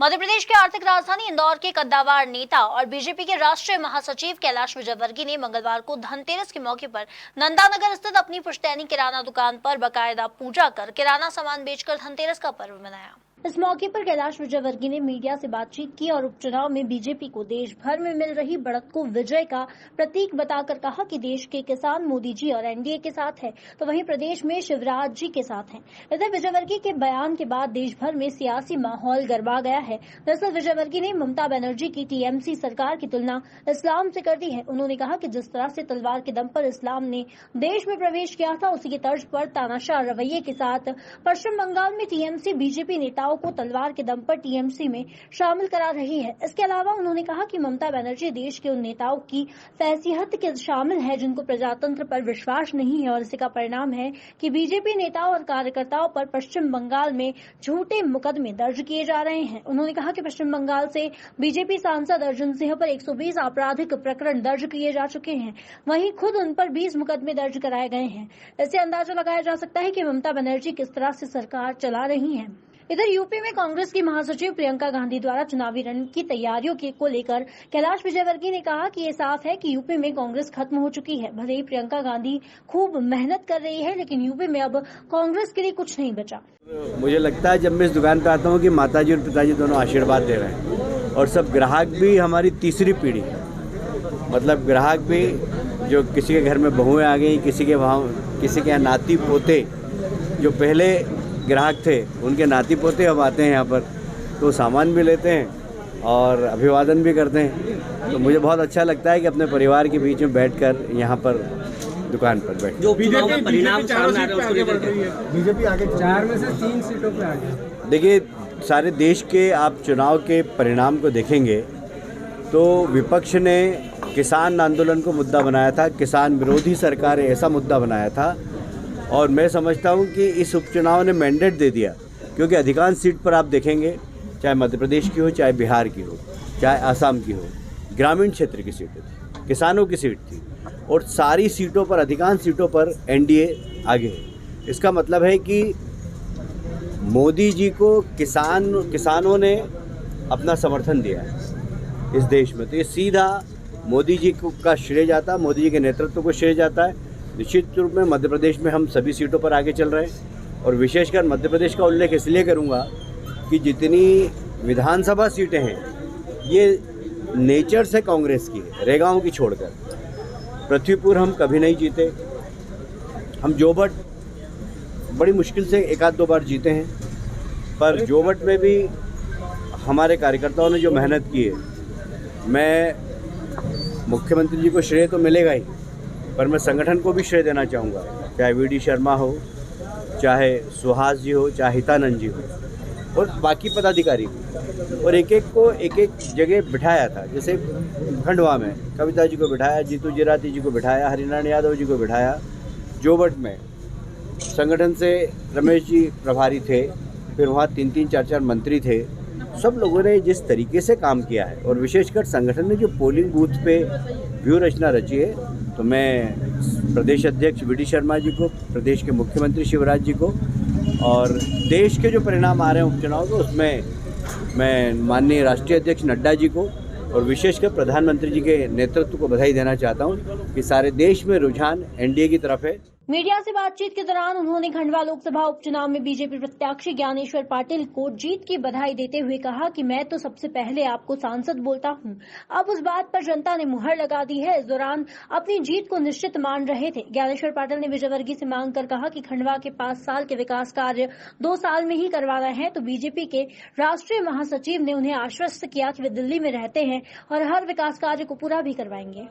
मध्य प्रदेश की आर्थिक राजधानी इंदौर के कद्दावर नेता और बीजेपी के राष्ट्रीय महासचिव कैलाश विजयवर्गीय ने मंगलवार को धनतेरस के मौके पर नंदानगर स्थित अपनी पुश्तैनी किराना दुकान पर बाकायदा पूजा कर किराना सामान बेचकर धनतेरस का पर्व मनाया। इस मौके पर कैलाश विजयवर्गीय ने मीडिया से बातचीत की और उपचुनाव में बीजेपी को देश भर में मिल रही बढ़त को विजय का प्रतीक बताकर कहा कि देश के किसान मोदी जी और एनडीए के साथ है, तो वहीं प्रदेश में शिवराज जी के साथ हैं। इधर विजयवर्गीय के बयान के बाद देश भर में सियासी माहौल गरमा गया है। दरअसल विजयवर्गीय ने ममता बनर्जी की टीएमसी सरकार की तुलना इस्लाम से कर दी है। उन्होंने कहा कि जिस तरह से तलवार के दम पर इस्लाम ने देश में प्रवेश किया था, उसी की तर्ज पर तानाशाह रवैये के साथ पश्चिम बंगाल में टीएमसी बीजेपी नेताओं को तलवार के दम पर टीएमसी में शामिल करा रही है। इसके अलावा उन्होंने कहा कि ममता बनर्जी देश के उन नेताओं की फैसियत के शामिल है जिनको प्रजातंत्र पर विश्वास नहीं है और इसी का परिणाम है कि बीजेपी नेताओं और कार्यकर्ताओं पर पश्चिम बंगाल में झूठे मुकदमे दर्ज किए जा रहे हैं। उन्होंने कहा कि पश्चिम बंगाल से बीजेपी सांसद अर्जुन सिंह पर 120 आपराधिक प्रकरण दर्ज किए जा चुके हैं, वहीं खुद उन पर 20 मुकदमे दर्ज कराए गए हैं। इससे अंदाजा लगाया जा सकता है कि ममता बनर्जी किस तरह से सरकार चला रही हैं। इधर यूपी में कांग्रेस की महासचिव प्रियंका गांधी द्वारा चुनावी रण की तैयारियों को लेकर कैलाश विजयवर्गीय ने कहा कि ये साफ है कि यूपी में कांग्रेस खत्म हो चुकी है। भले ही प्रियंका गांधी खूब मेहनत कर रही है, लेकिन यूपी में अब कांग्रेस के लिए कुछ नहीं बचा। मुझे लगता है जब मैं इस दुकान पे आता हूँ कि माताजी और पिताजी दोनों आशीर्वाद दे रहे हैं और सब ग्राहक भी हमारी तीसरी पीढ़ी है। मतलब ग्राहक भी जो किसी के घर में बहुएं आ गई, किसी के यहाँ नाती पोते जो पहले ग्राहक थे उनके नाती पोते अब आते हैं यहाँ पर, तो सामान भी लेते हैं और अभिवादन भी करते हैं। तो मुझे बहुत अच्छा लगता है कि अपने परिवार के बीच में बैठकर यहाँ पर दुकान पर बैठ जो बीजेपी परिणाम सामने आ रहा है उसको बीजेपी आगे 4 में से 3 सीटों पे आ गई। देखिए, सारे देश के आप चुनाव के परिणाम को देखेंगे तो विपक्ष ने किसान आंदोलन को मुद्दा बनाया था, किसान विरोधी सरकार ऐसा मुद्दा बनाया था और मैं समझता हूं कि इस उपचुनाव ने मैंडेट दे दिया, क्योंकि अधिकांश सीट पर आप देखेंगे, चाहे मध्य प्रदेश की हो, चाहे बिहार की हो, चाहे आसाम की हो, ग्रामीण क्षेत्र की सीटें थी, किसानों की सीट थी और सारी सीटों पर, अधिकांश सीटों पर एनडीए आगे है। इसका मतलब है कि मोदी जी को किसानों ने अपना समर्थन दिया है इस देश में, तो ये सीधा मोदी जी का श्रेय जाता है, मोदी जी के नेतृत्व को श्रेय जाता है। निश्चित रूप में मध्य प्रदेश में हम सभी सीटों पर आगे चल रहे हैं और विशेषकर मध्य प्रदेश का उल्लेख इसलिए करूंगा कि जितनी विधानसभा सीटें हैं ये नेचर से कांग्रेस की है, रेगांव की छोड़कर। पृथ्वीपुर हम कभी नहीं जीते, हम जोबट बड़ी मुश्किल से 1-2 बार जीते हैं, पर जोबट में भी हमारे कार्यकर्ताओं ने जो मेहनत की है, मैं मुख्यमंत्री जी को श्रेय तो मिलेगा ही, पर मैं संगठन को भी श्रेय देना चाहूँगा, चाहे वीडी शर्मा हो, चाहे सुहास जी हो, चाहे हितानंद जी हो और बाकी पदाधिकारी भी, और एक एक को एक एक जगह बिठाया था। जैसे खंडवा में कविता जी को बिठाया, जीतू जिराती जी को बिठाया, हरिनारायण यादव जी को बिठाया। जोबट में संगठन से रमेश जी प्रभारी थे, फिर वहाँ 3-3, 4-4 मंत्री थे। सब लोगों ने जिस तरीके से काम किया है और विशेषकर संगठन ने जो पोलिंग बूथ पे व्यूह रचना रची है, तो मैं प्रदेश अध्यक्ष वीडी शर्मा जी को, प्रदेश के मुख्यमंत्री शिवराज जी को और देश के जो परिणाम आ रहे हैं उपचुनाव के, उसमें मैं माननीय राष्ट्रीय अध्यक्ष नड्डा जी को और विशेषकर प्रधानमंत्री जी के नेतृत्व को बधाई देना चाहता हूं कि सारे देश में रुझान एनडीए की तरफ है। मीडिया से बातचीत के दौरान उन्होंने खंडवा लोकसभा उपचुनाव में बीजेपी प्रत्याशी ज्ञानेश्वर पाटिल को जीत की बधाई देते हुए कहा कि मैं तो सबसे पहले आपको सांसद बोलता हूं। अब उस बात पर जनता ने मुहर लगा दी है। इस दौरान अपनी जीत को निश्चित मान रहे थे। ज्ञानेश्वर पाटिल ने विजयवर्गीय से मांग कर कहा कि खंडवा के 5 साल के विकास कार्य 2 साल में ही करवाना है, तो बीजेपी के राष्ट्रीय महासचिव ने उन्हें आश्वस्त किया कि वे दिल्ली में रहते हैं और हर विकास कार्य को पूरा भी करवाएंगे।